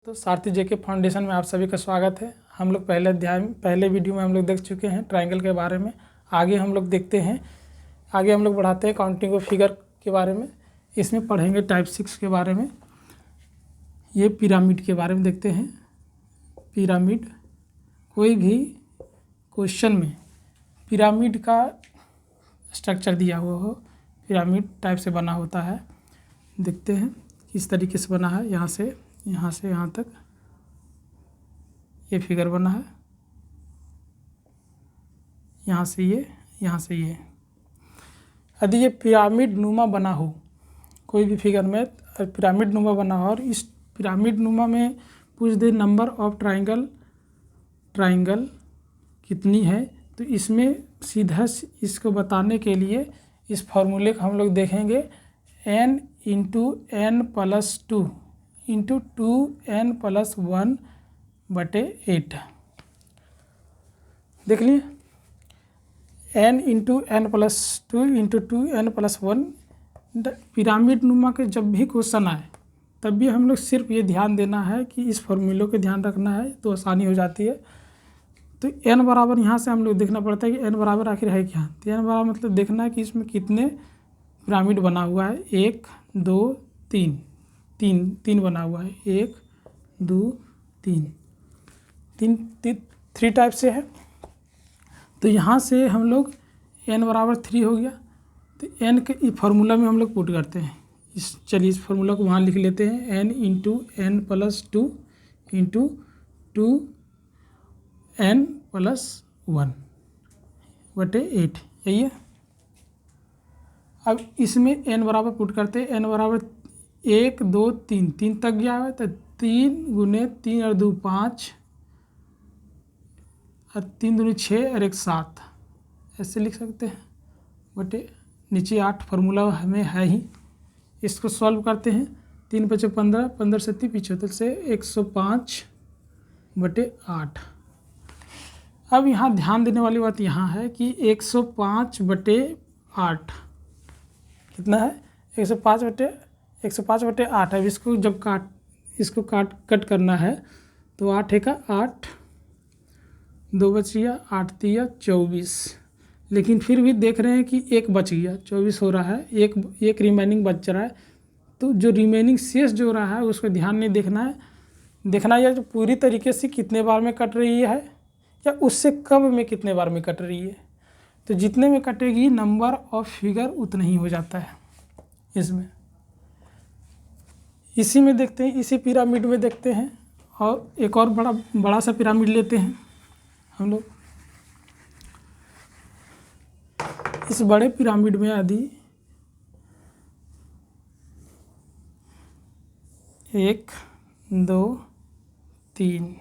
तो सारथी जेके फाउंडेशन में आप सभी का स्वागत है। हम लोग पहले वीडियो में हम लोग देख चुके हैं ट्रायंगल के बारे में। आगे हम लोग देखते हैं, आगे हम लोग बढ़ाते हैं काउंटिंग ऑफ फिगर के बारे में। इसमें पढ़ेंगे टाइप 6 के बारे में। ये पिरामिड के बारे में देखते हैं। पिरामिड, कोई भी क्वेश्चन में पिरामिड का स्ट्रक्चर दिया हुआ हो, पिरामिड टाइप से बना होता है। देखते हैं किस तरीके से बना है। यहाँ से यहाँ तक ये फिगर बना है, यहाँ से ये। यदि ये पिरामिड नुमा बना हो, कोई भी फिगर में पिरामिड नुमा बना हो और इस पिरामिड नुमा में पूछ दे नंबर ऑफ ट्राइंगल कितनी है, तो इसमें सीधा इसको बताने के लिए इस फॉर्मूले को हम लोग देखेंगे n × n+2 × 2n+1/8। देख लिए, n × n+2 × 2n+1। पिरामिड नुमा के जब भी क्वेश्चन आए तब भी हम लोग सिर्फ ये ध्यान देना है कि इस फॉर्मूले को ध्यान रखना है, तो आसानी हो जाती है। तो n बराबर यहाँ से हम लोग देखना पड़ता है कि n बराबर आखिर है क्या। तो n बराबर मतलब देखना है कि इसमें कितने पिरामिड बना हुआ है। 1 2 3 बना हुआ है। 1 2 3 3 टाइप से है। तो यहाँ से हम लोग n बराबर 3 हो गया, तो n के फार्मूला में हम लोग पुट करते हैं। चलिए इस फार्मूला को वहाँ लिख लेते हैं। n × n+2 × 2n+1/8, यही है। अब इसमें n बराबर पुट करते हैं। n बराबर 1 2 3 तक गया है, तो 3 × 3 और 2 5 और 3 दूनी 6 और 1 7, ऐसे लिख सकते हैं। बटे नीचे 8 फार्मूला हमें है ही। इसको सॉल्व करते हैं। 3 × 5 = 15, 15 × 7 = 75 से 105/8। अब यहाँ ध्यान देने वाली बात यहाँ है कि 105/8 कितना है। 105/8 है। इसको जब कट करना है तो 8 × 8 2 बच गया, 8 × 3 = 24। लेकिन फिर भी देख रहे हैं कि एक बच गया, 24 हो रहा है। एक रिमेनिंग बच रहा है। तो जो रिमेनिंग शेष जो रहा है उसको ध्यान नहीं देखना है। देखना है जो पूरी तरीके से कितने बार में कट रही है या उससे कम में कितने बार में कट रही है। तो जितने में कटेगी नंबर ऑफ फिगर उतना ही हो जाता है इसमें। इसी में देखते हैं, इसी पिरामिड में देखते हैं। और एक और बड़ा सा पिरामिड लेते हैं हम लोग। इस बड़े पिरामिड में यदि 1 2 3,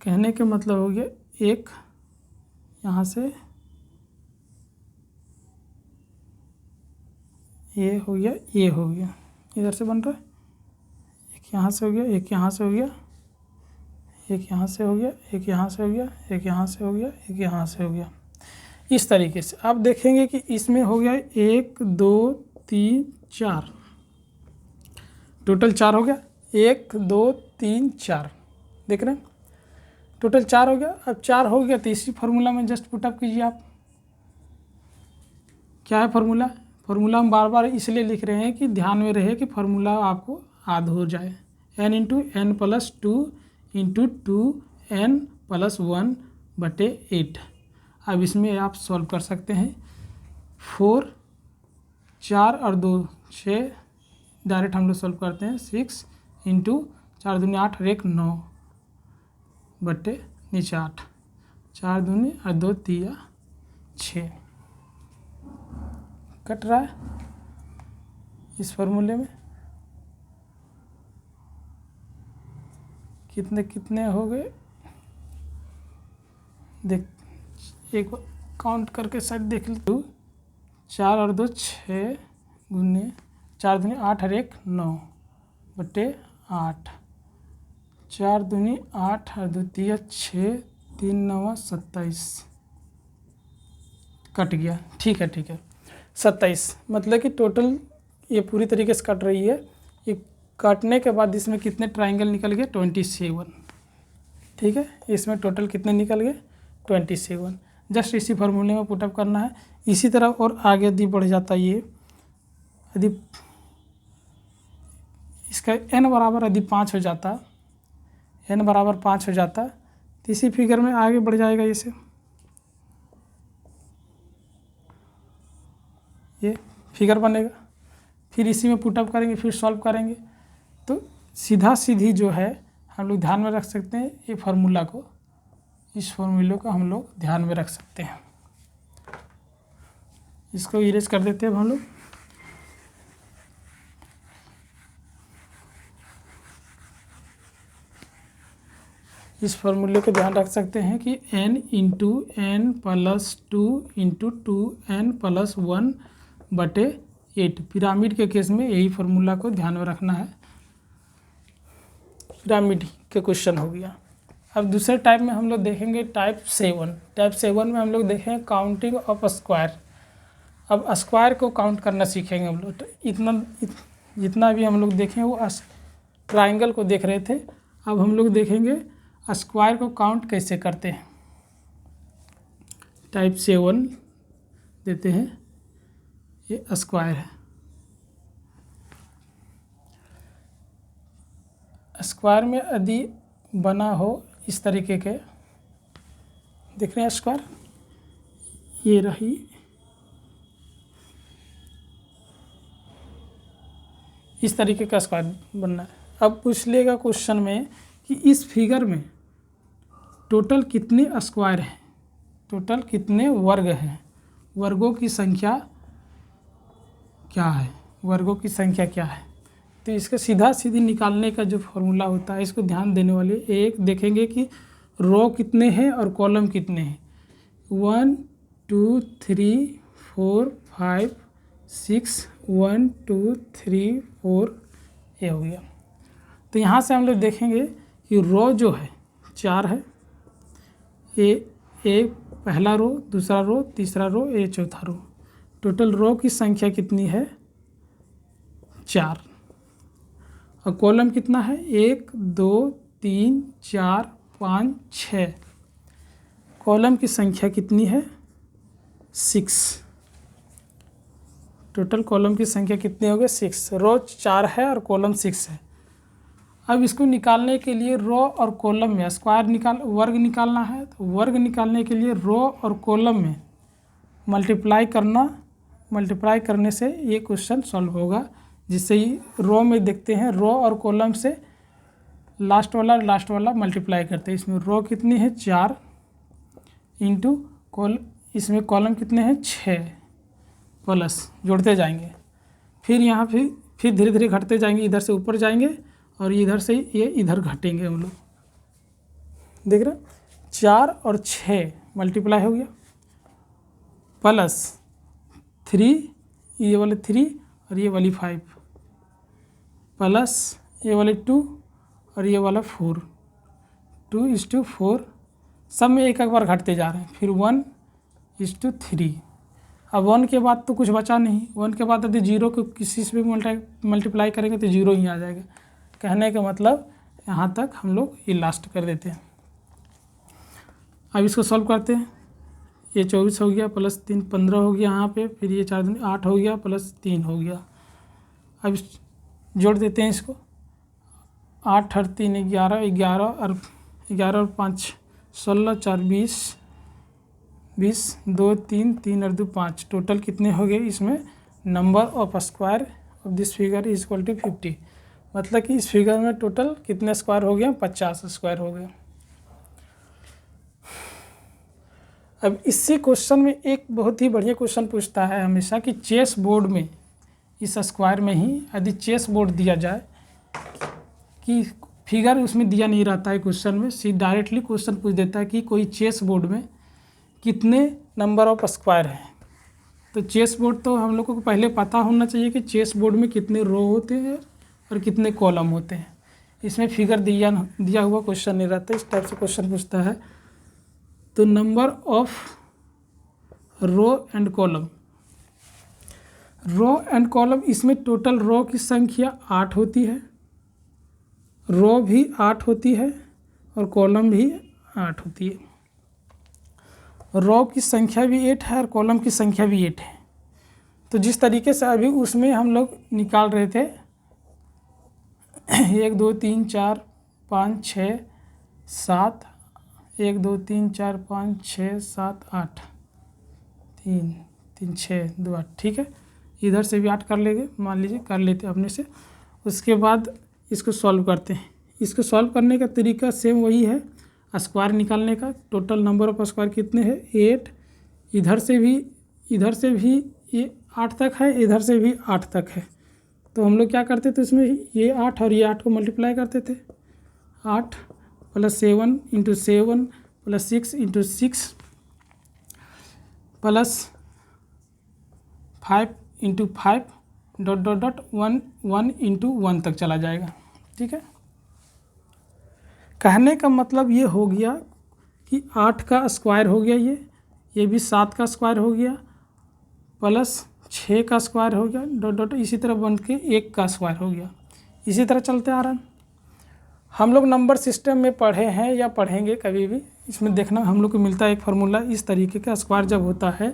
कहने का मतलब हो गया 1 यहाँ से ये हो गया, इधर से बन रहा है। एक यहाँ से हो गया, एक यहाँ से हो गया, एक यहाँ से हो गया, एक यहाँ से हो गया, एक यहाँ से हो गया, एक यहाँ से हो गया। इस तरीके से आप देखेंगे कि इसमें हो गया 1 2 3 4, टोटल 4 हो गया। 1 2 3 4, देख रहे हैं, टोटल 4 हो गया। अब 4 हो गया तो इसी फार्मूला में जस्ट पुटअप कीजिए आप। क्या है फार्मूला? फार्मूला हम बार बार इसलिए लिख रहे हैं कि ध्यान में रहे कि फार्मूला आपको याद हो जाए। n × n+2 × 2n+1/8। अब इसमें आप सॉल्व कर सकते हैं। 4 4 और 2 6, डायरेक्ट हम लोग सॉल्व करते हैं। 6 × 4 दूनी 8 और 1 9 बटे नीचे 8, 4 दूनी और 2 3 6 कट रहा है इस फार्मूले में। कितने हो गए देख, एक काउंट करके शायद देख ली। 4 और 2 6 गुने 4 दूनी 8 और 1 9 बटे 8, 4 दूनी 8 और 2 3 6, 3 9 27 कट गया। ठीक है 27, मतलब कि टोटल ये पूरी तरीके से कट रही है। ये काटने के बाद इसमें कितने ट्राइंगल निकल गए 27। ठीक है, इसमें टोटल कितने निकल गए 27। जस्ट इसी फार्मूले में पुटअप करना है। इसी तरह और आगे यदि बढ़ जाता ये, यदि इसका n बराबर यदि 5 हो जाता, n बराबर 5 हो जाता तो इसी फिगर में आगे बढ़ जाएगा। इसे ये फिगर बनेगा, फिर इसी में पुटअप करेंगे, फिर सॉल्व करेंगे। तो सीधा सीधी जो है हम लोग ध्यान में रख सकते हैं ये फार्मूला को, इस फार्मूले को हम लोग ध्यान में रख सकते हैं। इसको इरेज कर देते हैं अब हम लोग। इस फार्मूले को ध्यान रख सकते हैं कि n into n plus 2 into 2n plus 1/8। Pyramid के केस में यही फार्मूला को ध्यान में रखना है। पिरामिड के क्वेश्चन हो गया। अब दूसरे टाइप में हम लोग देखेंगे टाइप 7। टाइप 7 में हम लोग देखेंगे काउंटिंग ऑफ स्क्वायर। अब स्क्वायर को काउंट करना सीखेंगे हम लोग। तो जितना भी हम लोग देखें वो ट्राइंगल को देख रहे थे, अब हम लोग देखेंगे स्क्वायर को काउंट कैसे करते हैं। टाइप 7 देते हैं, ये स्क्वायर है। स्क्वायर में यदि बना हो इस तरीके के, देख रहे हैं स्क्वायर, ये रही, इस तरीके का स्क्वायर बनना है। अब पूछ लेगा क्वेश्चन में कि इस फिगर में टोटल कितने स्क्वायर हैं, टोटल कितने वर्ग हैं, वर्गों की संख्या क्या है, वर्गों की संख्या क्या है। तो इसका सीधा सीधी निकालने का जो फॉर्मूला होता है, इसको ध्यान देने वाले एक देखेंगे कि रो कितने हैं और कॉलम कितने हैं। 1 2 3 4 5 6 1 2 3 4 ये हो गया। तो यहाँ से हम लोग देखेंगे कि रो जो है 4 है, ए पहला रो, दूसरा रो, तीसरा रो, ए चौथा रो। टोटल रो की संख्या कितनी है 4। और कॉलम कितना है 1 2 3 4 5 6। कॉलम की संख्या कितनी है 6। टोटल कॉलम की संख्या कितनी हो गई 6। रो 4 है और कॉलम 6 है। अब इसको निकालने के लिए रो और कॉलम में वर्ग निकालना है। तो वर्ग निकालने के लिए रो और कॉलम में मल्टीप्लाई करने से ये क्वेश्चन सॉल्व होगा। जिससे ही रो में देखते हैं, रो और कॉलम से लास्ट वाला मल्टीप्लाई करते हैं। इसमें रो कितनी है 4 इंटू इसमें कॉलम कितने हैं 6 प्लस जोड़ते जाएंगे। फिर यहाँ फिर धीरे धीरे घटते जाएंगे, इधर से ऊपर जाएंगे और इधर से ये इधर घटेंगे हम लोग। देख रहे 4 और 6 मल्टीप्लाई हो गया, प्लस 3 ये वाले 3 और ये वाली 5, प्लस ये वाले 2 और ये वाला 4, 2:4। सब में एक बार घटते जा रहे हैं। फिर 1:3। अब 1 के बाद तो कुछ बचा नहीं। 1 के बाद यदि 0 को किसी से भी मल्टीप्लाई करेंगे तो 0 ही आ जाएगा। कहने का मतलब यहाँ तक हम लोग ये लास्ट कर देते हैं। अब इसको सॉल्व करते हैं। ये 24 हो गया, प्लस 3 15 हो गया यहाँ पे। फिर ये 4 दूनी 8 हो गया, प्लस 3 हो गया। अब जोड़ देते हैं इसको। 8 और 3 11, 11 और 5 16, 4 20, 2 3 और 2 5। टोटल कितने हो गए इसमें number of square of this figure is equal to 50। मतलब कि इस फिगर में टोटल कितने स्क्वायर हो गए 50 स्क्वायर हो गए। अब इसी क्वेश्चन में एक बहुत ही बढ़िया क्वेश्चन पूछता है हमेशा कि चेस बोर्ड में इस स्क्वायर में ही यदि चेस बोर्ड दिया जाए कि फिगर उसमें दिया नहीं रहता है क्वेश्चन में, डायरेक्टली क्वेश्चन पूछ देता है कि कोई चेस बोर्ड में कितने नंबर ऑफ स्क्वायर हैं। तो चेस बोर्ड तो हम लोगों को पहले पता होना चाहिए कि चेस बोर्ड में कितने रो होते हैं और कितने कॉलम होते हैं। इसमें फिगर दिया हुआ क्वेश्चन नहीं रहता, इस टाइप से क्वेश्चन पूछता है। तो number of row and column, इसमें टोटल रो की संख्या 8 होती है रो भी 8 होती है और कॉलम भी 8 होती है। रो की संख्या भी 8 है और कॉलम की संख्या भी 8 है। तो जिस तरीके से अभी उसमें हम लोग निकाल रहे थे 1 2 3 4 5 6 7 1 2 3 4 5 6 7 8 3 3 6 2 8 ठीक है। इधर से भी 8 कर लेंगे, मान लीजिए कर लेते अपने से। उसके बाद इसको सॉल्व करते हैं। इसको सॉल्व करने का तरीका सेम वही है, स्क्वायर निकालने का। टोटल नंबर ऑफ स्क्वायर कितने हैं 8। इधर से भी ये 8 तक है, इधर से भी 8 तक है। तो हम लोग क्या करते थे इसमें, ये 8 और ये 8 को मल्टीप्लाई करते थे। 8 + 7 × 7 + 6 × 6 + 5 × 5 ... 1 × 1 तक चला जाएगा। ठीक है। कहने का मतलब ये हो गया कि 8 का स्क्वायर हो गया, ये भी 7 का स्क्वायर हो गया, प्लस 6 का स्क्वायर हो गया ... इसी तरह बन के 1 का स्क्वायर हो गया। इसी तरह चलते आ रहा है। हम लोग नंबर सिस्टम में पढ़े हैं या पढ़ेंगे कभी भी, इसमें देखना हम लोग को मिलता है एक फार्मूला इस तरीके का। स्क्वायर जब होता है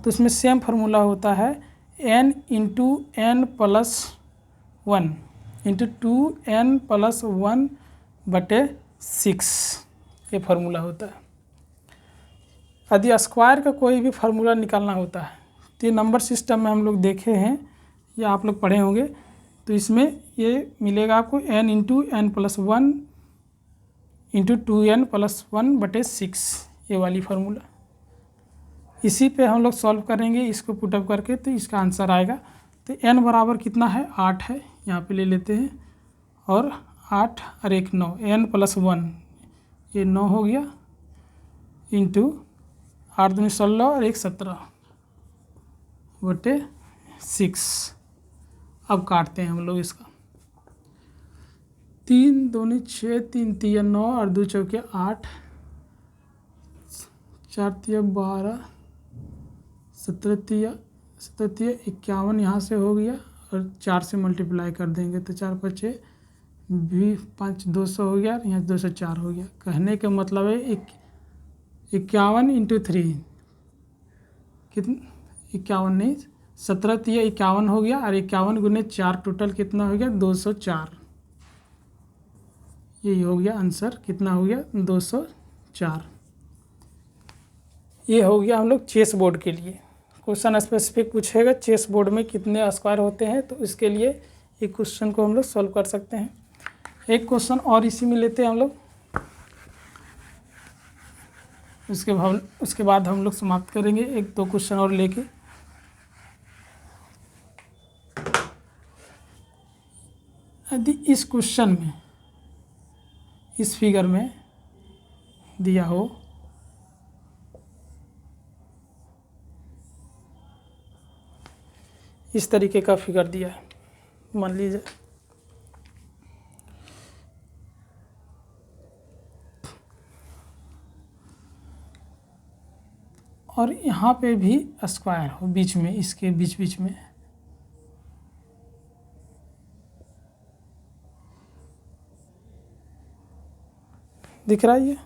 तो इसमें सेम फार्मूला होता है n × n + 1 × 2n + 1/6 ये फार्मूला होता है। यदि स्क्वायर का कोई भी फार्मूला निकालना होता है तो ये नंबर सिस्टम में हम लोग देखे हैं या आप लोग पढ़े होंगे। तो इसमें ये मिलेगा आपको n × n + 1 × 2n + 1/6 ये वाली फार्मूला। इसी पे हम लोग सॉल्व करेंगे इसको पुटअप करके, तो इसका आंसर आएगा। तो n बराबर कितना है 8 है, यहाँ पे ले लेते हैं, और 8 और 1 9, n + 1 ये 9 हो गया, इंटू 8 दूनी 16 और 1 17/6। अब काटते हैं हम लोग इसका। 3 दूनी 6, 3 तिया 9 और 2 चौके 8, 4 तिया 12, 17 तिया 51 यहाँ से हो गया, और 4 से मल्टीप्लाई कर देंगे तो 4 × 5 = 5 200 हो गया, यहाँ 204 हो गया। कहने का मतलब है 51 × 3 कितना, 51 नहीं 17 तिया 51 हो गया, और 51 × 4 टोटल कितना हो गया 204। यही हो गया आंसर, कितना हो गया 204। ये हो गया हम लोग चेस बोर्ड के लिए। क्वेश्चन स्पेसिफिक पूछेगा चेस बोर्ड में कितने स्क्वायर होते हैं, तो इसके लिए एक क्वेश्चन को हम लोग सॉल्व कर सकते हैं। एक क्वेश्चन और इसी में लेते हैं हम लोग, उसके बाद हम लोग समाप्त करेंगे 1-2 क्वेश्चन और लेके। यदि इस क्वेश्चन में इस फिगर में दिया हो इस तरीके का फिगर दिया है, मान लीजिए और यहाँ पे भी स्क्वायर हो बीच में, इसके बीच में दिख रहा है ये।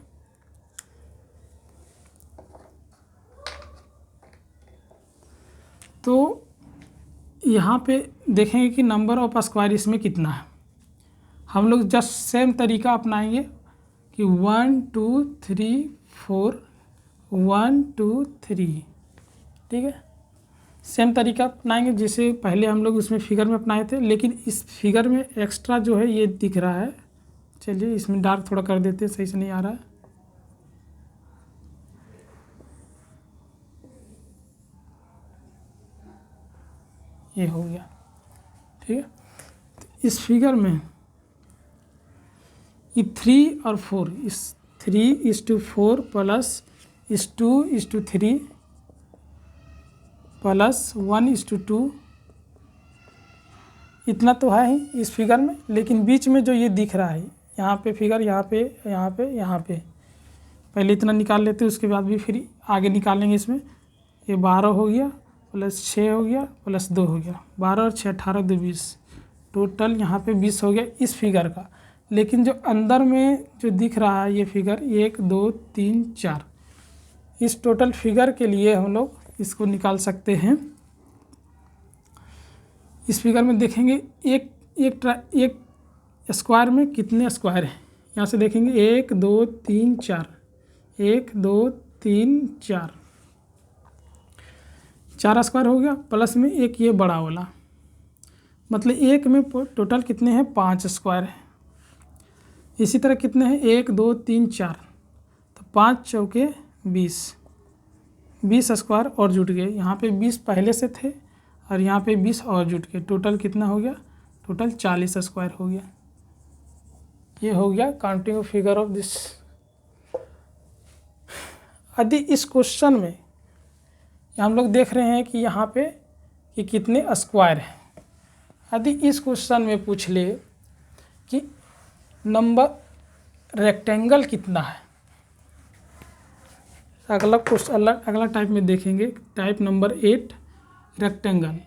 तो यहाँ पे देखेंगे कि नंबर ऑफ स्क्वायर इसमें कितना है। हम लोग जस्ट सेम तरीका अपनाएंगे कि 1 2 3 4 1 2 3, ठीक है। सेम तरीका अपनाएंगे जैसे पहले हम लोग उसमें फिगर में अपनाए थे, लेकिन इस फिगर में एक्स्ट्रा जो है ये दिख रहा है। चलिए इसमें डार्क थोड़ा कर देते हैं, सही से नहीं आ रहा है। ये हो गया, ठीक है। तो इस फिगर में ये 3 और 4, इस 3:4 प्लस इस 2:3 प्लस 1:2, इतना तो है ही इस फिगर में। लेकिन बीच में जो ये दिख रहा है यहाँ पे फिगर, यहाँ पे पहले इतना निकाल लेते हैं, उसके बाद भी फिर आगे निकालेंगे। इसमें ये 12 हो गया प्लस 6 हो गया प्लस 2 हो गया, 12 और 6 18 2 20, टोटल यहाँ पे 20 हो गया इस फिगर का। लेकिन जो अंदर में जो दिख रहा है ये फिगर 1 2 3 4, इस टोटल फिगर के लिए हम लोग इसको निकाल सकते हैं। इस फिगर में देखेंगे एक स्क्वायर में कितने स्क्वायर हैं। यहाँ से देखेंगे 1 2 3 4, 1 2 3 4, 4 स्क्वायर हो गया, प्लस में एक ये बड़ा वाला, मतलब एक में टोटल कितने हैं 5 स्क्वायर है। इसी तरह कितने हैं 1 2 3 4, तो 5 चौके 20 स्क्वायर और जुट गए। यहाँ पे 20 पहले से थे और यहाँ पे 20 और जुट गए, टोटल कितना हो गया, टोटल 40 स्क्वायर हो गया। ये हो गया काउंटिंग फिगर ऑफ दिस। यदि इस क्वेश्चन में हम लोग देख रहे हैं कि यहाँ पे कि कितने स्क्वायर हैं, यदि इस क्वेश्चन में पूछ ले कि नंबर रेक्टेंगल कितना है, अगला टाइप में देखेंगे, टाइप नंबर 8 रेक्टेंगल,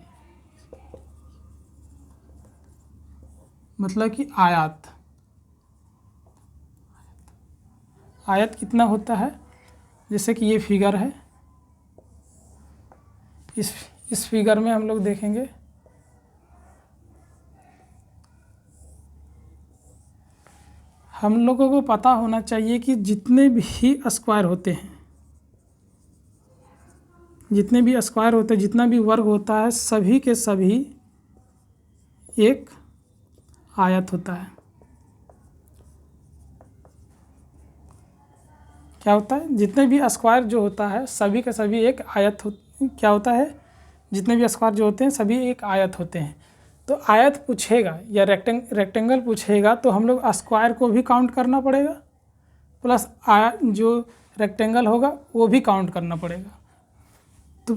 मतलब कि आयत कितना होता है। जैसे कि ये फिगर है, इस फिगर में हम लोग देखेंगे हम लोगों को पता होना चाहिए कि जितने भी स्क्वायर होते हैं, जितना भी वर्ग होता है, सभी के सभी एक आयत होता है। क्या होता है, जितने भी स्क्वायर जो होता है सभी का सभी एक आयत क्या होता है, जितने भी स्क्वायर जो होते हैं सभी एक आयत होते हैं। तो आयत पूछेगा या रेक्टेंगल पूछेगा तो हम लोग स्क्वायर को भी काउंट करना पड़ेगा, प्लस जो रेक्टेंगल होगा वो भी काउंट करना पड़ेगा। तो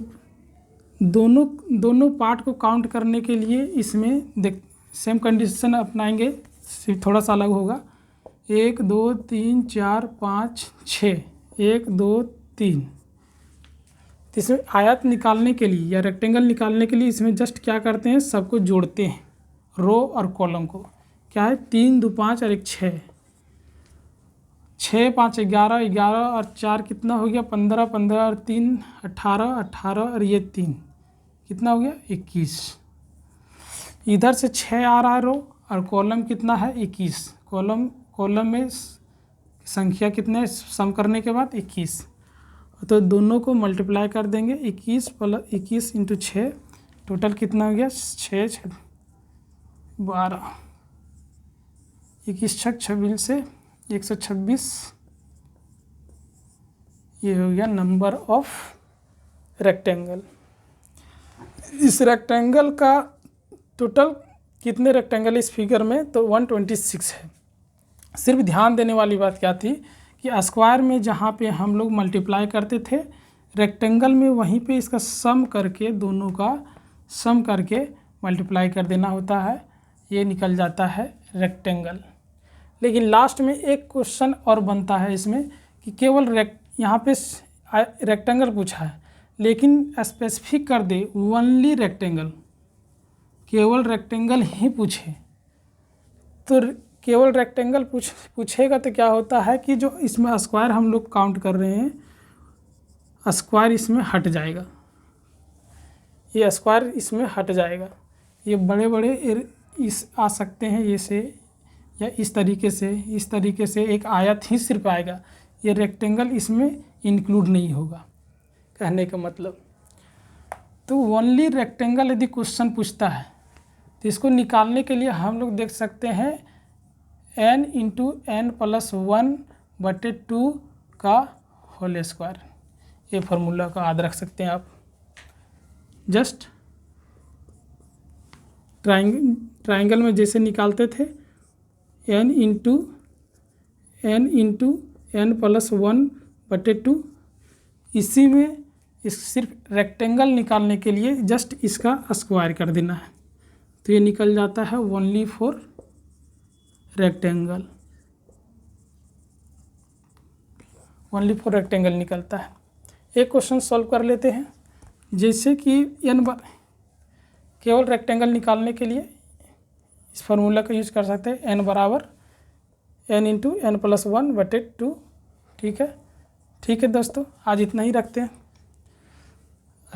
दोनों पार्ट को काउंट करने के लिए इसमें सेम कंडीशन अपनाएंगे, सिर्फ थोड़ा सा अलग होगा। 1 2 3 4 5 6, 1 2 3। इसमें आयत निकालने के लिए या रेक्टेंगल निकालने के लिए इसमें जस्ट क्या करते हैं, सबको जोड़ते हैं, रो और कॉलम को। क्या है, 3 2 5 और 1 6, 6 5 11, 11 और 4 कितना हो गया 15, 15 और 3 18, 18 और ये 3 कितना हो गया 21। इधर से 6 आ रहा है रो और कॉलम कितना है 21। कॉलम में संख्या कितने सम करने के बाद 21, तो दोनों को मल्टीप्लाई कर देंगे। 21 प्लस 21 इंटू 6, टोटल कितना हो गया 6 6 12, 21 6 26 से 126। ये हो गया नंबर ऑफ रेक्टेंगल। इस रेक्टेंगल का टोटल कितने रेक्टेंगल इस फिगर में, तो 126 है। सिर्फ ध्यान देने वाली बात क्या थी कि स्क्वायर में जहाँ पे हम लोग मल्टीप्लाई करते थे, रेक्टेंगल में वहीं पे इसका सम करके, दोनों का सम करके मल्टीप्लाई कर देना होता है, ये निकल जाता है रेक्टेंगल। लेकिन लास्ट में एक क्वेश्चन और बनता है इसमें कि केवल यहाँ पे रेक्टेंगल पूछा है, लेकिन स्पेसिफिक कर दे ओनली रेक्टेंगल, केवल रेक्टेंगल ही पूछे, तो केवल रेक्टेंगल पूछेगा तो क्या होता है कि जो इसमें स्क्वायर हम लोग काउंट कर रहे हैं, स्क्वायर इसमें हट जाएगा, ये स्क्वायर इसमें हट जाएगा। ये बड़े बड़े आ सकते हैं ये से, या इस तरीके से एक आयत ही सिर्फ आएगा, ये रेक्टेंगल इसमें इंक्लूड नहीं होगा, कहने का मतलब। तो ओनली रेक्टेंगल यदि क्वेश्चन पूछता है तो इसको निकालने के लिए हम लोग देख सकते हैं n इंटू n प्लस 1/2 का होल स्क्वायर, ये फार्मूला का याद रख सकते हैं आप। जस्ट ट्राइंगल में जैसे निकालते थे n इंटू n प्लस 1/2, इसी में इस सिर्फ रेक्टेंगल निकालने के लिए जस्ट इसका स्क्वायर कर देना है, तो ये निकल जाता है only for rectangle, only for rectangle निकलता है। एक क्वेश्चन सॉल्व कर लेते हैं, जैसे कि केवल रेक्टेंगल निकालने के लिए इस फार्मूला का यूज़ कर सकते हैं, n बराबर n × n+1/2। ठीक है दोस्तों, आज इतना ही रखते हैं।